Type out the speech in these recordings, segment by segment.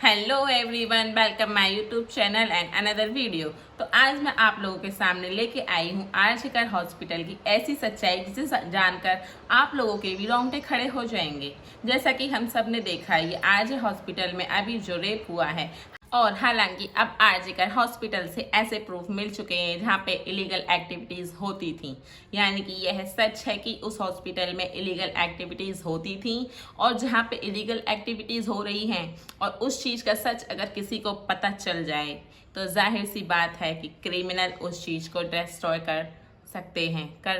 Hello everyone, welcome my YouTube channel and another video. तो आज मैं आप लोगों के सामने लेके आई हूँ आरजीकर हॉस्पिटल की ऐसी सच्चाई जिसे जानकर आप लोगों के भी रोंगटे खड़े हो जाएंगे। जैसा कि हम सब ने देखा, ये आरजे हॉस्पिटल में अभी जो रेप हुआ है, और हालांकि अब आरजीकर हॉस्पिटल से ऐसे प्रूफ मिल चुके हैं जहाँ पे इलीगल एक्टिविटीज़ होती थी, यानी कि यह सच है कि उस हॉस्पिटल में इलीगल एक्टिविटीज़ होती थी। और जहाँ पे इलीगल एक्टिविटीज़ हो रही हैं और उस चीज़ का सच अगर किसी को पता चल जाए तो जाहिर सी बात है कि क्रिमिनल उस चीज़ को डिस्ट्रॉय कर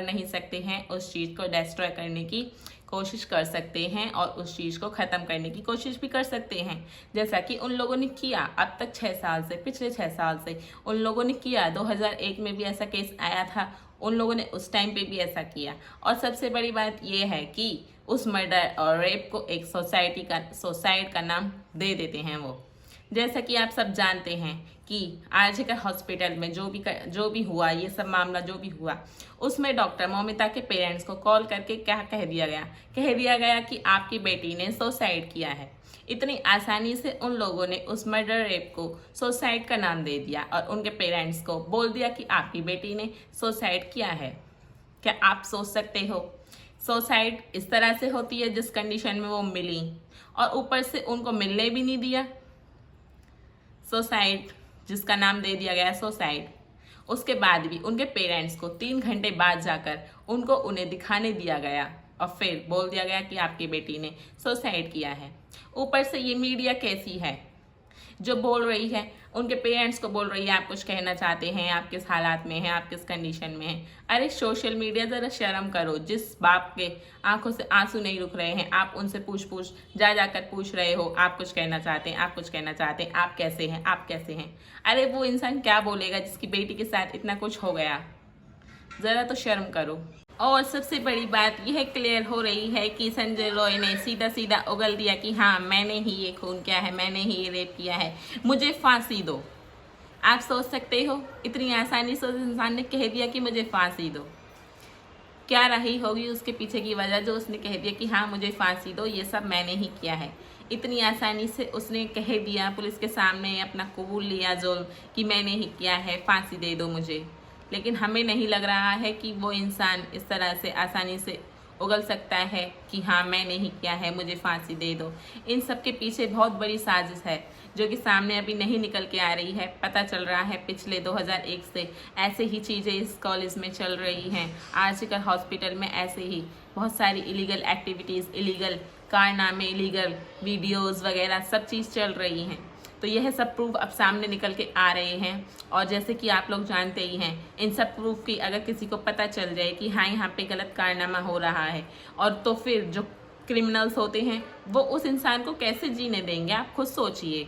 नहीं सकते हैं, उस चीज़ को डिस्ट्रॉय करने की कोशिश कर सकते हैं और उस चीज़ को ख़त्म करने की कोशिश भी कर सकते हैं, जैसा कि उन लोगों ने किया अब तक 6 साल से, पिछले 6 साल से उन लोगों ने किया। 2001 में भी ऐसा केस आया था, उन लोगों ने उस टाइम पे भी ऐसा किया। और सबसे बड़ी बात यह है कि उस मर्डर और रेप को एक सोसाइड का नाम दे देते हैं वो। जैसा कि आप सब जानते हैं कि आरजीकर हॉस्पिटल में जो भी हुआ, ये सब मामला जो भी हुआ, उसमें डॉक्टर मौमिता के पेरेंट्स को कॉल करके क्या कह दिया गया कि आपकी बेटी ने सुसाइड किया है। इतनी आसानी से उन लोगों ने उस मर्डर रेप को सुसाइड का नाम दे दिया और उनके पेरेंट्स को बोल दिया कि आपकी बेटी ने सुसाइड किया है। क्या आप सोच सकते हो, सुसाइड इस तरह से होती है जिस कंडीशन में वो मिली, और ऊपर से उनको मिलने भी नहीं दिया। सुसाइड जिसका नाम दे दिया गया सुसाइड, उसके बाद भी उनके पेरेंट्स को 3 घंटे बाद जाकर उन्हें दिखाने दिया गया और फिर बोल दिया गया कि आपकी बेटी ने सुसाइड किया है। ऊपर से ये मीडिया कैसी है जो बोल रही है, उनके पेरेंट्स को बोल रही है आप कुछ कहना चाहते हैं, आप किस हालात में हैं, आप किस कंडीशन में हैं। अरे सोशल मीडिया, ज़रा शर्म करो। जिस बाप के आंखों से आंसू नहीं रुक रहे हैं, आप उनसे जाकर पूछ रहे हो आप कुछ कहना चाहते हैं, आप कुछ कहना चाहते हैं, आप कैसे हैं, आप कैसे हैं। अरे वो इंसान क्या बोलेगा जिसकी बेटी के साथ इतना कुछ हो गया, ज़रा तो शर्म करो। और सबसे बड़ी बात यह क्लियर हो रही है कि संजय रॉय ने सीधा सीधा उगल दिया कि हाँ, मैंने ही ये खून किया है, मैंने ही ये रेप किया है, मुझे फांसी दो। आप सोच सकते हो, इतनी आसानी से उस इंसान ने कह दिया कि मुझे फांसी दो। क्या रही होगी उसके पीछे की वजह जो उसने कह दिया कि हाँ मुझे फांसी दो, ये सब मैंने ही किया है। इतनी आसानी से उसने कह दिया, पुलिस के सामने अपना कबूल लिया जुल्म कि मैंने ही किया है, फांसी दे दो मुझे। लेकिन हमें नहीं लग रहा है कि वो इंसान इस तरह से आसानी से उगल सकता है कि हाँ मैंने ही किया है, मुझे फांसी दे दो। इन सब के पीछे बहुत बड़ी साजिश है जो कि सामने अभी नहीं निकल के आ रही है। पता चल रहा है पिछले 2001 से ऐसे ही चीज़ें इस कॉलेज में चल रही हैं। आरजीकर हॉस्पिटल में ऐसे ही बहुत सारी इलीगल एक्टिविटीज़, इलीगल कारनामे, इलीगल वीडियोज़ वगैरह सब चीज़ चल रही हैं। तो यह सब प्रूफ अब सामने निकल के आ रहे हैं। और जैसे कि आप लोग जानते ही हैं, इन सब प्रूफ की अगर किसी को पता चल जाए कि हाँ यहाँ पे गलत कारनामा हो रहा है, और तो फिर जो क्रिमिनल्स होते हैं वो उस इंसान को कैसे जीने देंगे, आप खुद सोचिए।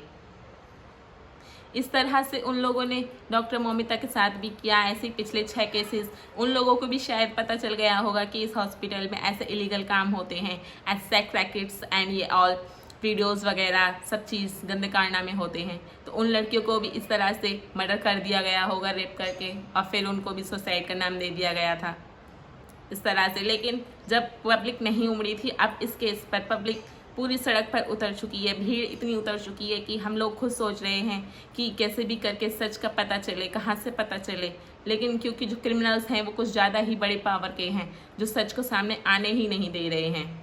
इस तरह से उन लोगों ने डॉक्टर मौमिता के साथ भी किया। ऐसे पिछले 6 केसेस उन लोगों को भी शायद पता चल गया होगा कि इस हॉस्पिटल में ऐसे इलीगल काम होते हैं, सेक्स रैकेट्स एंड ये ऑल वीडियोज़ वगैरह सब चीज़ गंदे कारनामे होते हैं। तो उन लड़कियों को भी इस तरह से मर्डर कर दिया गया होगा रेप करके, और फिर उनको भी सुसाइड का नाम दे दिया गया था इस तरह से। लेकिन जब पब्लिक नहीं उमड़ी थी, अब इस केस पर पब्लिक पूरी सड़क पर उतर चुकी है। भीड़ इतनी उतर चुकी है कि हम लोग खुद सोच रहे हैं कि कैसे भी करके सच का पता चले, कहाँ से पता चले। लेकिन क्योंकि जो क्रिमिनल्स हैं वो कुछ ज़्यादा ही बड़े पावर के हैं जो सच को सामने आने ही नहीं दे रहे हैं।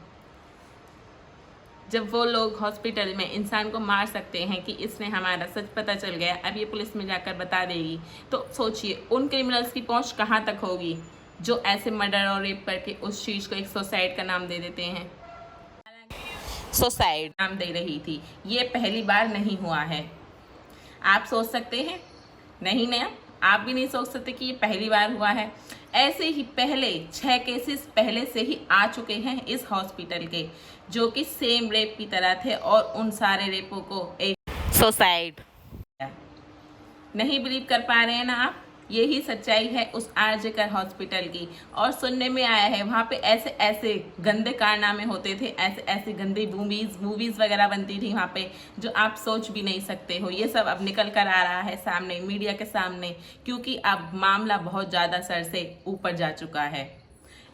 जब वो लोग हॉस्पिटल में इंसान को मार सकते हैं कि इसने हमारा सच पता चल गया, अब ये पुलिस में जाकर बता देगी, तो सोचिए उन क्रिमिनल्स की पहुंच कहाँ तक होगी जो ऐसे मर्डर और रेप करके उस चीज़ को एक सुसाइड का नाम दे देते हैं। सुसाइड नाम दे रही थी, ये पहली बार नहीं हुआ है। आप सोच सकते हैं, नहीं ना, आप भी नहीं सोच सकते कि ये पहली बार हुआ है। ऐसे ही पहले 6 केसेस पहले से ही आ चुके हैं इस हॉस्पिटल के, जो कि सेम रेप की तरह थे, और उन सारे रेपों को एक सुसाइड। नहीं बिलीव कर पा रहे हैं ना आप, यही सच्चाई है उस आरजीकर हॉस्पिटल की। और सुनने में आया है वहाँ पे ऐसे ऐसे गंदे कारनामे होते थे, ऐसे ऐसे गंदी मूवीज़ वगैरह बनती थी वहाँ पे, जो आप सोच भी नहीं सकते हो। ये सब अब निकल कर आ रहा है सामने, मीडिया के सामने, क्योंकि अब मामला बहुत ज़्यादा सर से ऊपर जा चुका है।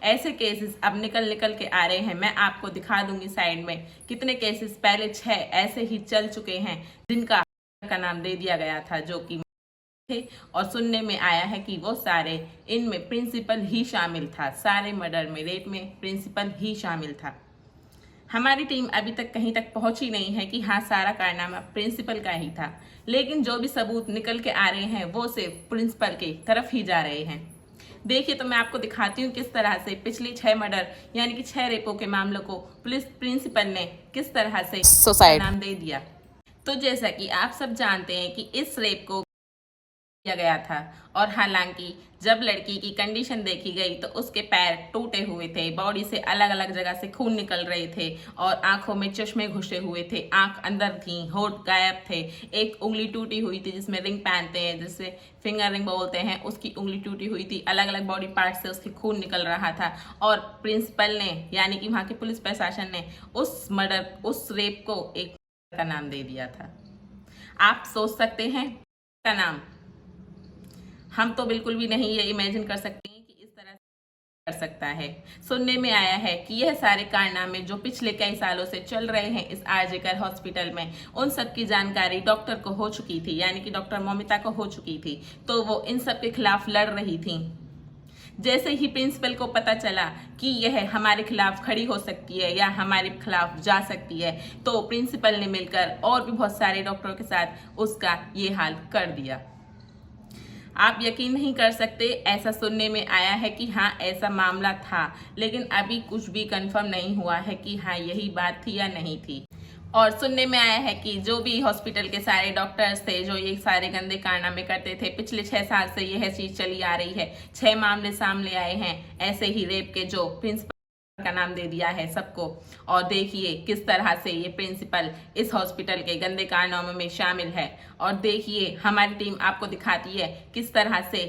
ऐसे केसेस अब निकल निकल के आ रहे हैं। मैं आपको दिखा दूंगी साइड में कितने केसेस पहले 6 ऐसे ही चल चुके हैं जिनका का नाम दे दिया गया था, जो कि थे। और सुनने में आया है कि वो सारे इनमें प्रिंसिपल ही शामिल था। सारे मर्डर में, रेप में प्रिंसिपल ही शामिल था। हमारी टीम अभी तक कहीं तक पहुंची नहीं है कि हाँ सारा कारनामा प्रिंसिपल का ही था, लेकिन जो भी सबूत निकल के आ रहे हैं वो सिर्फ प्रिंसिपल की तरफ ही जा रहे हैं। देखिए तो मैं आपको दिखाती हूँ किस तरह से पिछली 6 मर्डर यानी कि 6 रेपों के मामलों को पुलिस प्रिंसिपल ने किस तरह से सुसाइड नाम दे दिया। तो जैसा कि आप सब जानते हैं कि इस रेप को किया गया था, और हालांकि जब लड़की की कंडीशन देखी गई तो उसके पैर टूटे हुए थे, बॉडी से अलग अलग जगह से खून निकल रहे थे और आंखों में चश्मे घुसे हुए थे, आंख अंदर थी, होठ गायब थे, एक उंगली टूटी हुई थी जिसमें रिंग पहनते हैं जिससे फिंगर रिंग बोलते हैं, उसकी उंगली टूटी हुई थी, अलग अलग बॉडी पार्ट से उसके खून निकल रहा था। और प्रिंसिपल ने यानी कि वहाँ के पुलिस प्रशासन ने उस मर्डर, उस रेप को एक का नाम दे दिया था। आप सोच सकते हैं का नाम, हम तो बिल्कुल भी नहीं ये इमेजिन कर सकते हैं कि इस तरह से कर सकता है। सुनने में आया है कि यह सारे कारनामे जो पिछले कई सालों से चल रहे हैं इस आरजे कर हॉस्पिटल में, उन सब की जानकारी डॉक्टर को हो चुकी थी, यानी कि डॉक्टर मौमिता को हो चुकी थी, तो वो इन सब के खिलाफ लड़ रही थी। जैसे ही प्रिंसिपल को पता चला कि यह हमारे खिलाफ खड़ी हो सकती है या हमारे खिलाफ जा सकती है, तो प्रिंसिपल ने मिलकर और भी बहुत सारे डॉक्टरों के साथ उसका ये हाल कर दिया। आप यकीन नहीं कर सकते, ऐसा सुनने में आया है कि हाँ ऐसा मामला था, लेकिन अभी कुछ भी कंफर्म नहीं हुआ है कि हाँ यही बात थी या नहीं थी। और सुनने में आया है कि जो भी हॉस्पिटल के सारे डॉक्टर्स थे जो ये सारे गंदे कारनामे करते थे, पिछले 6 साल से यह चीज चली आ रही है, 6 मामले सामने आए हैं ऐसे ही रेप के, जो प्रिंसिपल का नाम दे दिया है सबको। और देखिए किस तरह से ये प्रिंसिपल इस हॉस्पिटल के गंदे कारनामों में शामिल है। और देखिए हमारी टीम आपको दिखाती है किस तरह से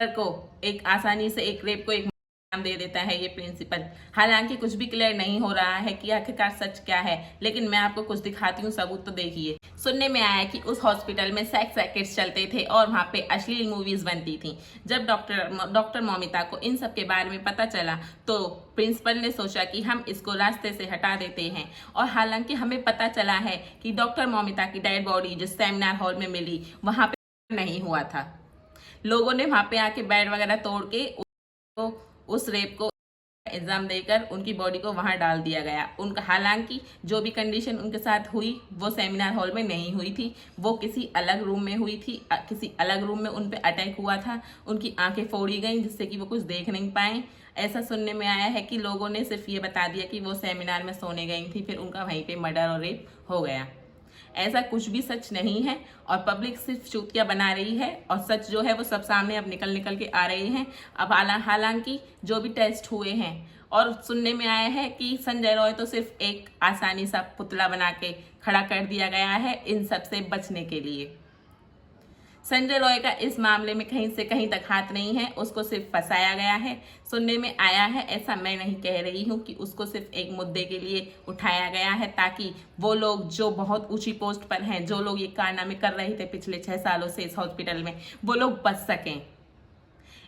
को एक आसानी से एक रेप को एक नाम दे देता है ये प्रिंसिपल। हालांकि कुछ भी क्लियर नहीं हो रहा है कि आखिरकार सच क्या है, लेकिन मैं आपको कुछ दिखाती हूँ सबूत। तो देखिए, सुनने में आया कि उस हॉस्पिटल में सेक्स रैकेट्स चलते थे और वहाँ पे अश्लील मूवीज बनती थी। जब डॉक्टर मौमिता को इन सब के बारे में पता चला तो प्रिंसिपल ने सोचा कि हम इसको रास्ते से हटा देते हैं। और हालांकि हमें पता चला है कि डॉक्टर मौमिता की डेड बॉडी जिस सेमिनार हॉल में मिली वहाँ पे नहीं हुआ था। लोगों ने वहाँ पे आके बेड वगैरह तोड़ के उस रेप को इल्जाम देकर उनकी बॉडी को वहां डाल दिया गया। उनका हालांकि जो भी कंडीशन उनके साथ हुई वो सेमिनार हॉल में नहीं हुई थी, वो किसी अलग रूम में हुई थी। किसी अलग रूम में उन पे अटैक हुआ था, उनकी आंखें फोड़ी गई जिससे कि वो कुछ देख नहीं पाए। ऐसा सुनने में आया है कि लोगों ने सिर्फ ये बता दिया कि वो सेमिनार में सोने गई थी, फिर उनका वहीं पे मर्डर और रेप हो गया। ऐसा कुछ भी सच नहीं है और पब्लिक सिर्फ चूतिया बना रही है, और सच जो है वो सब सामने अब निकल निकल के आ रहे हैं। अब हालांकि जो भी टेस्ट हुए हैं, और सुनने में आया है कि संजय रॉय तो सिर्फ एक आसानी सा पुतला बना के खड़ा कर दिया गया है इन सब से बचने के लिए। संजय रॉय का इस मामले में कहीं से कहीं तक हाथ नहीं है, उसको सिर्फ फंसाया गया है। सुनने में आया है, ऐसा मैं नहीं कह रही हूँ, कि उसको सिर्फ एक मुद्दे के लिए उठाया गया है ताकि वो लोग जो बहुत ऊंची पोस्ट पर हैं, जो लोग ये कारनामे कर रहे थे पिछले 6 सालों से इस हॉस्पिटल में, वो लोग बच सकें।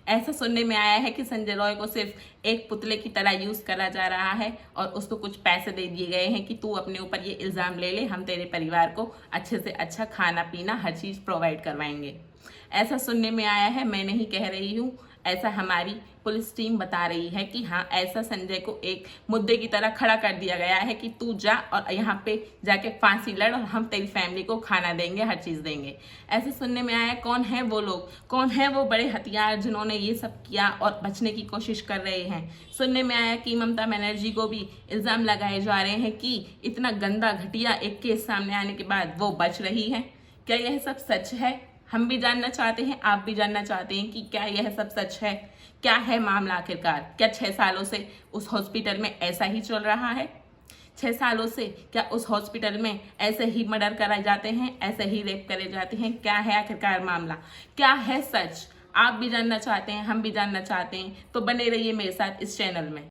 ऐसा सुनने में आया है कि संजय रॉय को सिर्फ एक पुतले की तरह यूज करा जा रहा है और उसको कुछ पैसे दे दिए गए हैं कि तू अपने ऊपर ये इल्जाम ले ले, हम तेरे परिवार को अच्छे से अच्छा खाना पीना हर चीज प्रोवाइड करवाएंगे। ऐसा सुनने में आया है, मैं नहीं कह रही हूँ, ऐसा हमारी पुलिस टीम बता रही है कि हाँ ऐसा संजय को एक मुद्दे की तरह खड़ा कर दिया गया है कि तू जा और यहाँ पे जाके फांसी लड़ और हम तेरी फैमिली को खाना देंगे, हर चीज देंगे। ऐसे सुनने में आया। कौन है वो लोग, कौन है वो बड़े हथियार जिन्होंने ये सब किया और बचने की कोशिश कर रहे हैं? सुनने में आया कि ममता बनर्जी को भी इल्जाम लगाए जा रहे हैं कि इतना गंदा घटिया एक केस सामने आने के बाद वो बच रही है। क्या यह सब सच है? हम भी जानना चाहते हैं, आप भी जानना चाहते हैं कि क्या यह सब सच है? क्या है मामला आखिरकार? क्या 6 सालों से उस हॉस्पिटल में ऐसा ही चल रहा है? 6 सालों से क्या उस हॉस्पिटल में ऐसे ही मर्डर कराए जाते हैं, ऐसे ही रेप करे जाते हैं? क्या है आखिरकार मामला? क्या है सच? आप भी जानना चाहते हैं, हम भी जानना चाहते हैं, तो बने रहिए मेरे साथ इस चैनल में।